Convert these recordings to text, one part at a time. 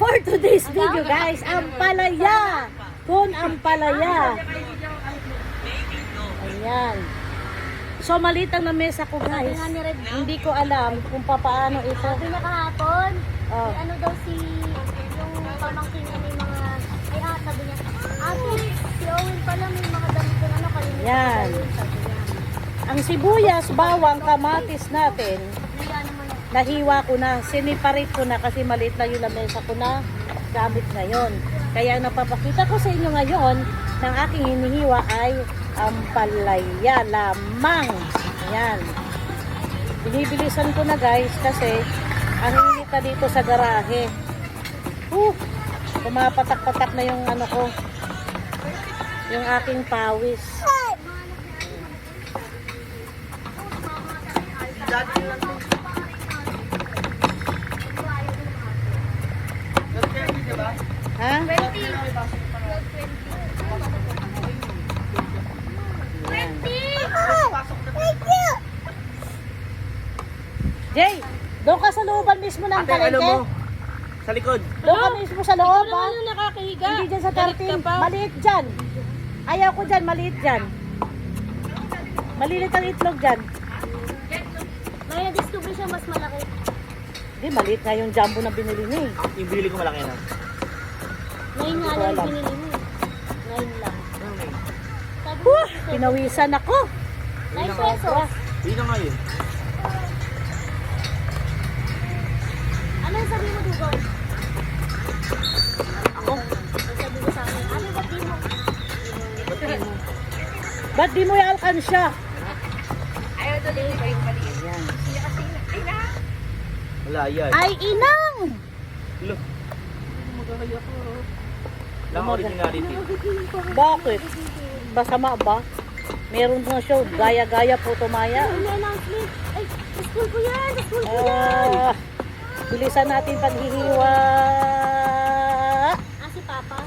For today's video guys, ampalaya. Con ampalaya. Ayan. So maliit ang lamesa ko guys. Hindi ko alam kung paano ito. Sabi niya kahapon, Oh. may ano daw yung pamangkin niya may mga, sabi niya, si Owen pala may mga damit na ano, kalimutan Yan. ko yun, sabi niya. Ang sibuyas, bawang, kamatis natin, Kaya naman, nahiwa ko na, siniparate ko na kasi maliit lang yung lamesa ko na gamit ngayon. Kaya ang napapakita ko sa inyo ngayon ng aking hinihiwa ay ampalaya lamang. Ayan. Binibilisan ko na guys kasi ang inita dito sa garahe. Pumapatak-patak na yung ano ko, yung aking pawis. Ha? 20! Jay, doon ka sa looban mismo ng Ate, ano mo? palengke. Sa likod. Doon ka mismo sa loob, ha? nakakahiga. Hindi dyan sa 13. Maliit dyan. Ayaw ko dyan, maliit dyan. Malilit ang itlog dyan. May na-discover siya mas malaki. Hindi, maliit nga yung jumbo na binili niya eh. Yung binili ko malaki na. 9 nga ko lang alam. binili mo. 9 lang. Sabi mo, Pinawisan ako. 9 pesos. Yun na nga yun. Ano yung sabi mo, Dugong? Ako? Ang sabi mo sa akin, ba't di mo? Ba't di mo i-alkan siya? Wala yan. Ay, inang! Look. Lang originality. Bakit? Masama ba? Meron nga siya, gaya-gaya po tumaya. Ano announcement? Ay, sa school ko yan! Sa school ko yan! Bilisan natin paghihiwa. Si Papa?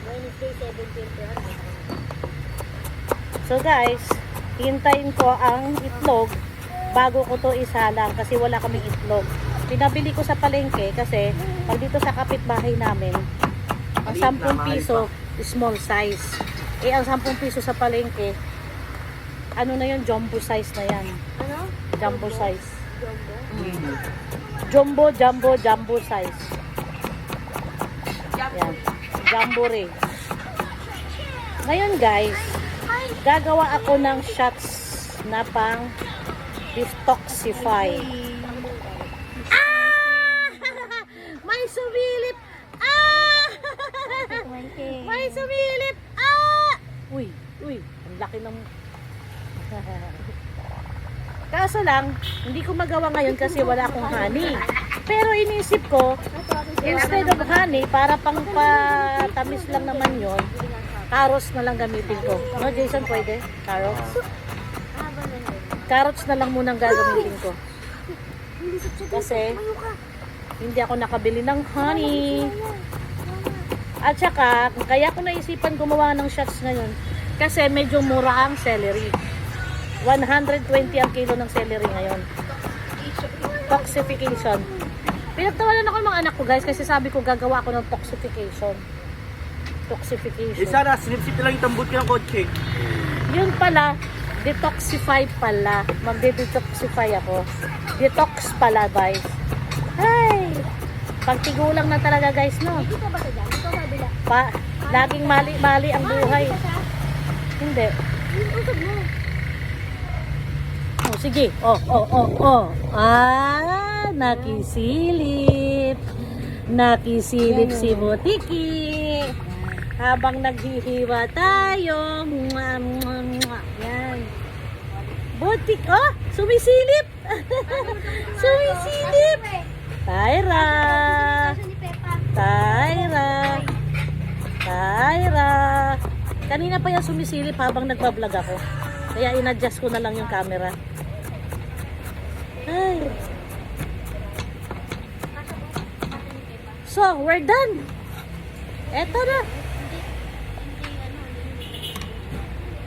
Wednesday, 7:20. So guys, hintayin ko ang itlog bago ko to isalang kasi wala kaming itlog. Pinabili ko sa palengke kasi pag dito sa kapitbahay namin, ang 10 piso small size. Eh ang 10 piso sa palengke, ano na yun, jumbo size na yan. Ano? Jumbo size. Jumbo? Jumbo size. Yan. Jumbo rin. Ngayon guys, gagawa ako ng shots na pang detoxify. May sumilip! May sumilip! Uy, ang laki ng... Kaso lang, hindi ko magawa ngayon kasi wala akong honey. Pero inisip ko, instead of honey, para pang patamis lang naman yon, carrots na lang gamitin ko. No, Jason, pwede? Carrots? Carrots na lang munang gagamitin ko. Kasi, hindi ako nakabili ng honey. At saka, kaya ko naisipan gumawa ng shots ngayon. Kasi medyo mura ang celery. 120 ang kilo ng celery ngayon. Toxification. Pinagtawanan ako ng mga anak ko guys kasi sabi ko gagawa ako ng toxification. Eh sana, sinipsip na lang yung tambut ko ng kotse. Yun pala, detoxify pala. Magde-detoxify ako. Detox pala guys. Ay! Pagtigulang na talaga guys, no? Dito ba sa dyan? Dito kabila? Laging mali-mali ang buhay. Hindi. Yung usog mo. Oh, sige. Nakisilip. Nakisilip si Butiki. Habang naghihiwa tayo. Yan. Butik. Oh, sumisilip. Sumisilip. Tyra. Kanina pa yan sumisilip habang nagbablog ako. Kaya in-adjust ko na lang yung camera. Ay. So, we're done. Eto na.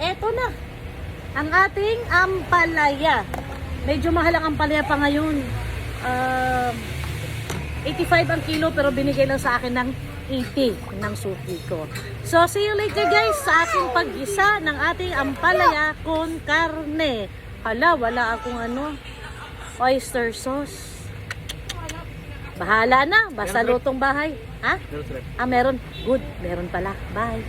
Eto na. Ang ating ampalaya. Medyo mahal ang ampalaya pa ngayon. 85 ang kilo pero binigay lang sa akin ng 80 ng suki ko. So, see you later guys sa ating paggisa ng ating ampalaya con carne. Hala, wala akong oyster sauce. Bahala na, basta lutong bahay. Ha? Meron sila. Meron. Good, meron pala. Bye.